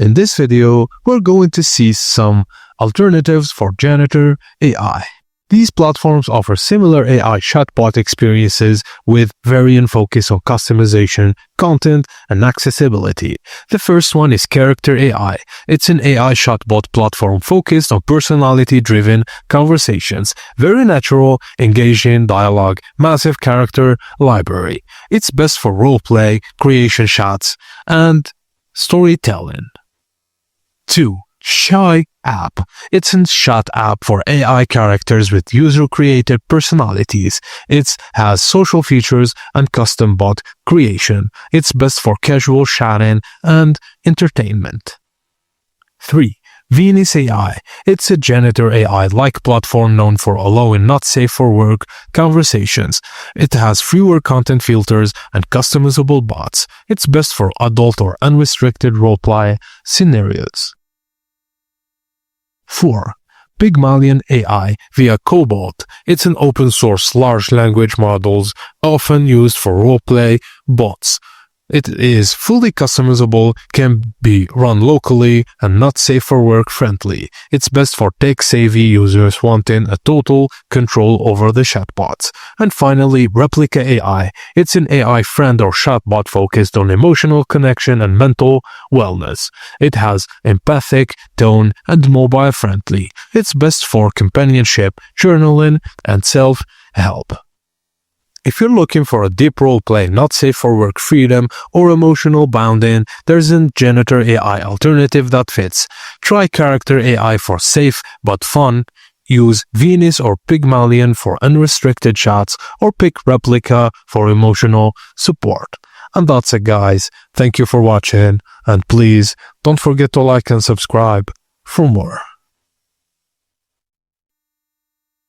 In this video, we're going to see some alternatives for Janitor AI. These platforms offer similar AI chatbot experiences with varying focus on customization, content, and accessibility. The first one is Character AI. It's an AI chatbot platform focused on personality-driven conversations, very natural, engaging dialogue, massive character library. It's best for roleplay, creation chats, and storytelling. 2. Shy app. It's a chat app for AI characters with user-created personalities. It has social features and custom bot creation. It's best for casual chatting and entertainment. 3. Venus AI. It's a Janitor AI-like platform known for allowing not safe for work conversations. It has fewer content filters and customizable bots. It's best for adult or unrestricted roleplay scenarios. 4. Pygmalion AI via chatbot. It's an open-source large language models often used for roleplay bots. It is fully customizable, can be run locally, and not safe for work friendly. It's best for tech-savvy users wanting a total control over the chatbots. And finally, Replica AI. It's an AI friend or chatbot focused on emotional connection and mental wellness. It has empathic tone and mobile friendly. It's best for companionship, journaling, and self-help. If you're looking for a deep roleplay, not safe for work freedom, or emotional bonding, there's a Janitor AI alternative that fits. Try Character AI for safe but fun. Use Venus or Pygmalion for unrestricted chats, or pick Replica for emotional support. And that's it, guys. Thank you for watching, and please don't forget to like and subscribe for more.